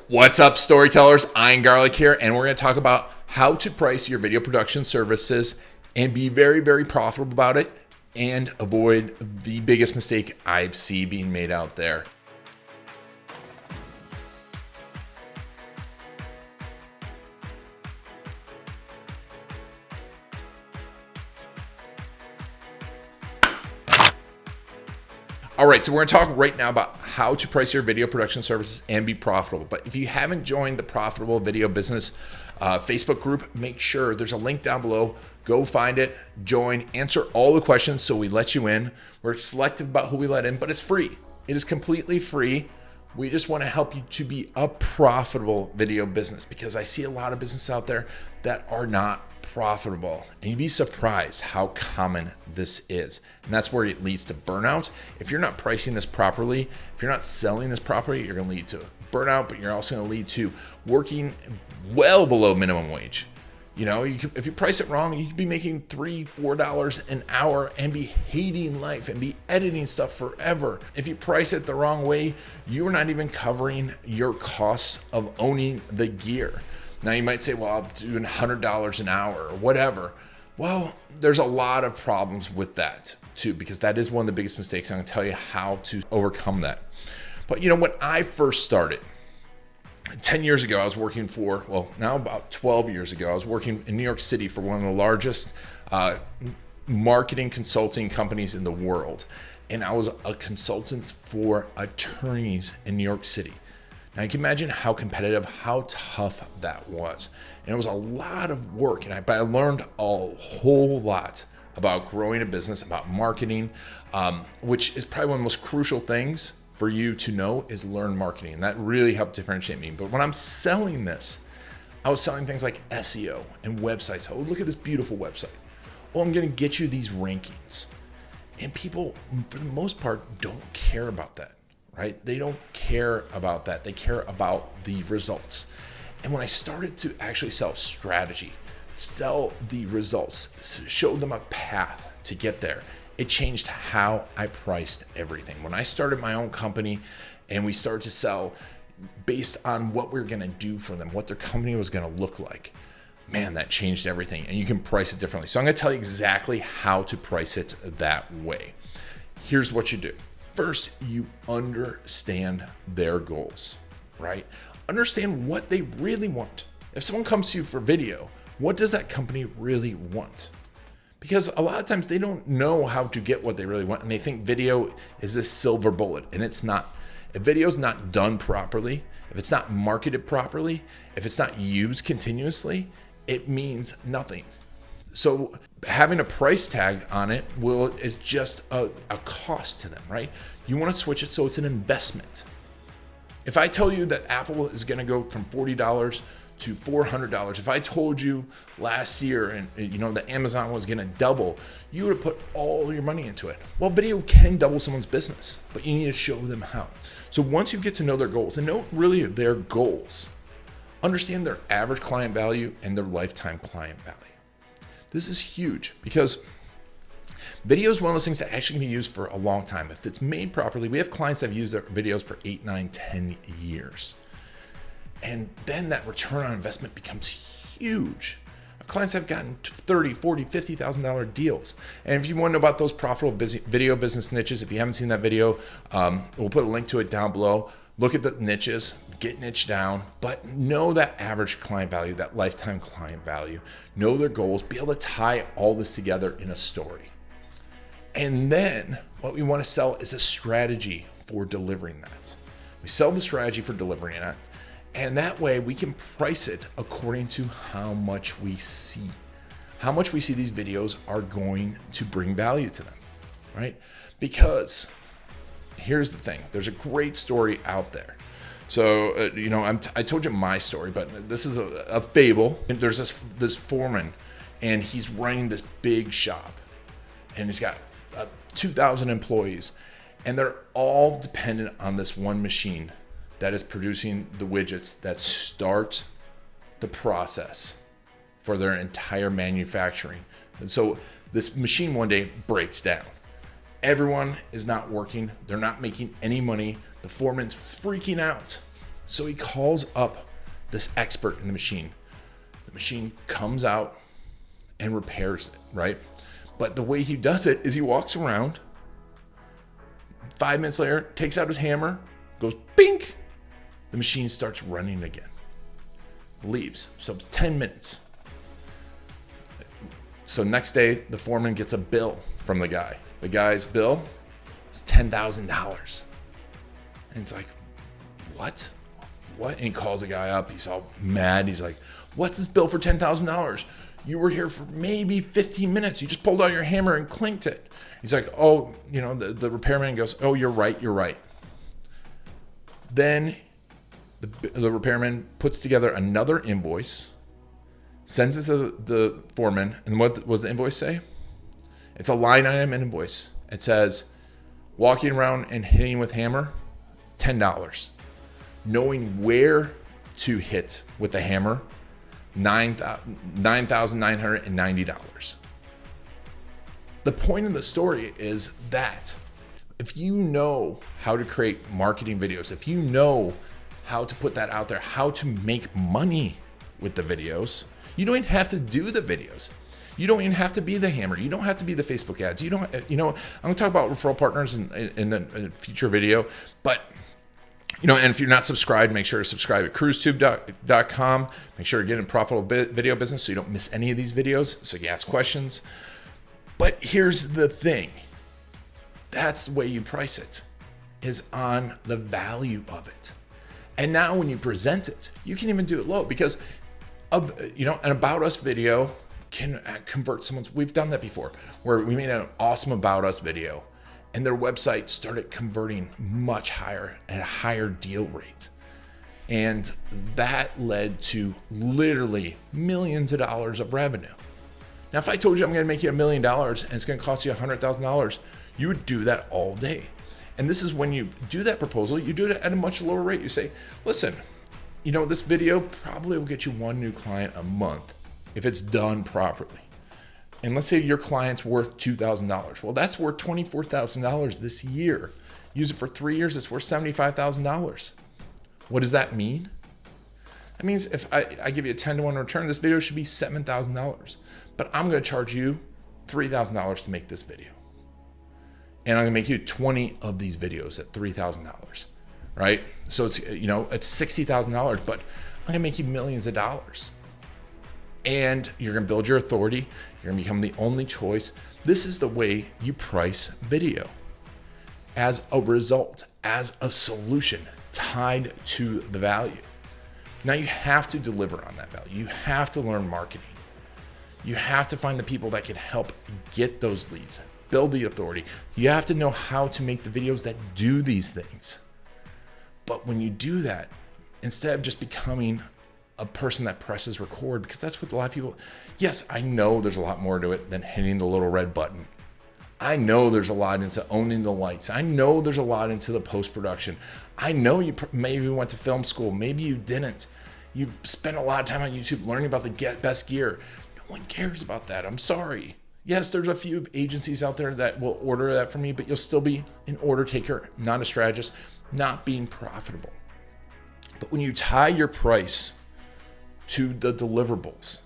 What's up, storytellers? Ian Garlic here, and we're going to talk about how to price your video production services and be very, very profitable about it and avoid the biggest mistake I see being made out there. All right, so we're going to talk right now about how to price your video production services and be profitable. But if you haven't joined the Profitable Video Business Facebook group, make sure there's a link down below. Go find it, join, answer all the questions so we let you in. We're selective about who we let in, but it's free. It is completely free. We just want to help you to be a profitable video business because I see a lot of businesses out there that are not profitable, and you'd be surprised how common this is. And that's where it leads to burnout. If you're not pricing this properly, if you're not selling this properly, you're going to lead to burnout, but you're also going to lead to working well below minimum wage. You know, if you price it wrong, you could be making $3, $4 an hour and be hating life and be editing stuff forever. If you price it the wrong way, you're not even covering your costs of owning the gear. Now you might say, well, I'm doing $100 an hour or whatever. Well, there's a lot of problems with that too, because that is one of the biggest mistakes. I'm going to tell you how to overcome that. But you know, when I first started, 10 years ago, I was working for, well, now about 12 years ago, I was working in New York City for one of the largest marketing consulting companies in the world. And I was a consultant for attorneys in New York City. Now you can imagine how competitive, how tough that was. And it was a lot of work. But I learned a whole lot about growing a business, about marketing, which is probably one of the most crucial things for you to know is learn marketing. And that really helped differentiate me. But when I'm selling this, I was selling things like SEO and websites. Oh, look at this beautiful website. Oh, I'm going to get you these rankings. And people, for the most part, don't care about that. Right? They don't care about that. They care about the results. And when I started to actually sell strategy, sell the results, show them a path to get there, it changed how I priced everything. When I started my own company and we started to sell based on what we were going to do for them, what their company was going to look like, man, that changed everything. And you can price it differently. So I'm going to tell you exactly how to price it that way. Here's what you do. First, you understand their goals, right? Understand what they really want. If someone comes to you for video, what does that company really want? Because a lot of times they don't know how to get what they really want, and they think video is this silver bullet, and it's not. If video is not done properly, if it's not marketed properly, if it's not used continuously, it means nothing. So having a price tag on it is just a cost to them, right? You want to switch it so it's an investment. If I tell you that Apple is going to go from $40 to $400, if I told you last year and you know that Amazon was going to double, you would have put all your money into it. Well, video can double someone's business, but you need to show them how. So once you get to know their goals and know really their goals, understand their average client value and their lifetime client value. This is huge because video is one of those things that actually can be used for a long time. If it's made properly, we have clients that have used their videos for 8, 9, 10 years. And then that return on investment becomes huge. Clients have gotten $30,000, $40,000, $50,000 deals. And if you want to know about those profitable video business niches, if you haven't seen that video, we'll put a link to it down below. Look at the niches, get niche down, but know that average client value, that lifetime client value, know their goals, be able to tie all this together in a story. And then what we want to sell is a strategy for delivering that. We sell the strategy for delivering it, and that way we can price it according to how much we see. How much we see these videos are going to bring value to them, right? Because here's the thing. There's a great story out there. So, I told you my story, but this is a fable. And there's this foreman, and he's running this big shop, and he's got 2,000 employees, and they're all dependent on this one machine that is producing the widgets that start the process for their entire manufacturing. And so this machine one day breaks down. Everyone is not working. They're not making any money. The foreman's freaking out. So he calls up this expert in the machine. The machine comes out and repairs it, right? But the way he does it is he walks around. 5 minutes later, takes out his hammer, goes bink. The machine starts running again. Leaves. So it's 10 minutes. So next day, the foreman gets a bill from the guy. The guy's bill is $10,000. And it's like, what? What? And he calls the guy up. He's all mad. He's like, what's this bill for $10,000? You were here for maybe 15 minutes. You just pulled out your hammer and clinked it. He's like, oh, the repairman goes, oh, you're right. Then the repairman puts together another invoice, sends it to the foreman. And what does the invoice say? It's a line item invoice. It says, walking around and hitting with hammer, $10. Knowing where to hit with the hammer, $9,990. The point of the story is that if you know how to create marketing videos, if you know how to put that out there, how to make money with the videos, you don't even have to do the videos. You don't even have to be the hammer. You don't have to be the Facebook ads. I'm going to talk about referral partners in the future video, but and if you're not subscribed, make sure to subscribe at cruisetube.com. Make sure to get in profitable video business so you don't miss any of these videos, so you ask questions. But here's the thing. That's the way you price it, is on the value of it. And now when you present it, you can even do it low because an About Us video can convert someone's. We've done that before where we made an awesome About Us video and their website started converting much higher at a higher deal rate. And that led to literally millions of dollars of revenue. Now, if I told you I'm going to make you $1 million and it's going to cost you $100,000, you would do that all day. And this is when you do that proposal, you do it at a much lower rate. You say, listen, this video probably will get you one new client a month if it's done properly. And let's say your client's worth $2,000. Well, that's worth $24,000 this year. Use it for 3 years, it's worth $75,000. What does that mean? That means if I give you a 10-to-1 return, this video should be $7,000. But I'm going to charge you $3,000 to make this video. And I'm going to make you 20 of these videos at $3,000, right? So it's $60,000, but I'm going to make you millions of dollars. And you're going to build your authority. You're going to become the only choice. This is the way you price video. As a result, as a solution tied to the value. Now you have to deliver on that value. You have to learn marketing. You have to find the people that can help get those leads, build the authority. You have to know how to make the videos that do these things. But when you do that, instead of just becoming a person that presses record, because that's what a lot of people, yes, I know there's a lot more to it than hitting the little red button. I know there's a lot into owning the lights. I know there's a lot into the post-production. I know you maybe went to film school. Maybe you didn't. You've spent a lot of time on YouTube learning about the best gear. No one cares about that. I'm sorry. Yes, there's a few agencies out there that will order that from me, but you'll still be an order taker, not a strategist, not being profitable. But when you tie your price to the deliverables,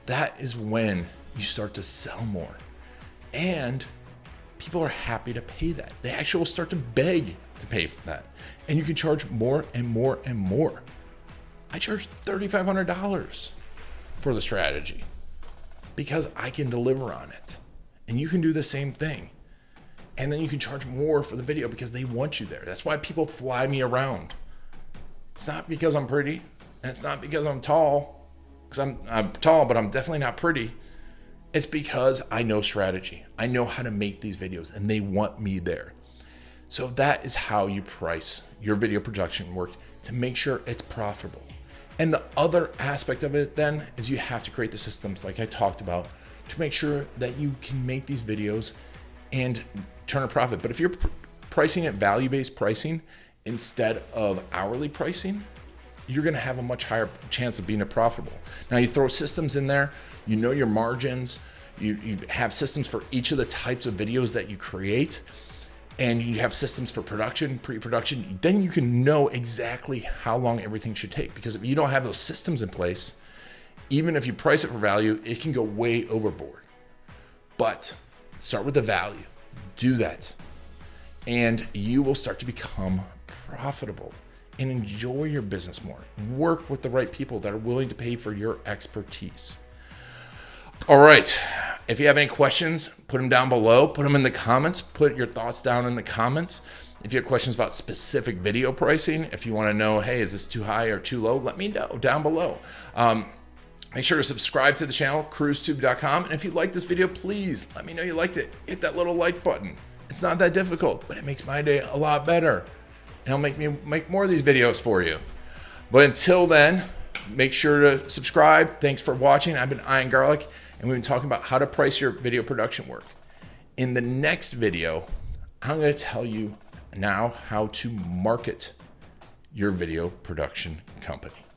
that is when you start to sell more. And people are happy to pay that. They actually will start to beg to pay for that. And you can charge more and more and more. I charge $3,500 for the strategy because I can deliver on it. And you can do the same thing. And then you can charge more for the video because they want you there. That's why people fly me around. It's not because I'm pretty. And it's not because I'm tall. Because I'm tall, but I'm definitely not pretty. It's because I know strategy. I know how to make these videos and they want me there. So that is how you price your video production work to make sure it's profitable. And the other aspect of it then is you have to create the systems like I talked about to make sure that you can make these videos and turn a profit. But if you're pricing it value-based pricing instead of hourly pricing, you're going to have a much higher chance of being profitable. Now you throw systems in there, you know your margins, you have systems for each of the types of videos that you create. and you have systems for production, pre-production, then you can know exactly how long everything should take. Because if you don't have those systems in place, even if you price it for value, it can go way overboard. But start with the value. Do that. And you will start to become profitable and enjoy your business more. Work with the right people that are willing to pay for your expertise. All right. If you have any questions, put them down below. Put them in the comments. Put your thoughts down in the comments. If you have questions about specific video pricing, if you want to know, hey, is this too high or too low, let me know down below. Make sure to subscribe to the channel, cruisetube.com. And if you like this video, please let me know you liked it. Hit that little like button. It's not that difficult, but it makes my day a lot better. And it'll make me make more of these videos for you. But until then, make sure to subscribe. Thanks for watching. I've been Ian Garlic, and we've been talking about how to price your video production work. In the next video, I'm going to tell you now how to market your video production company.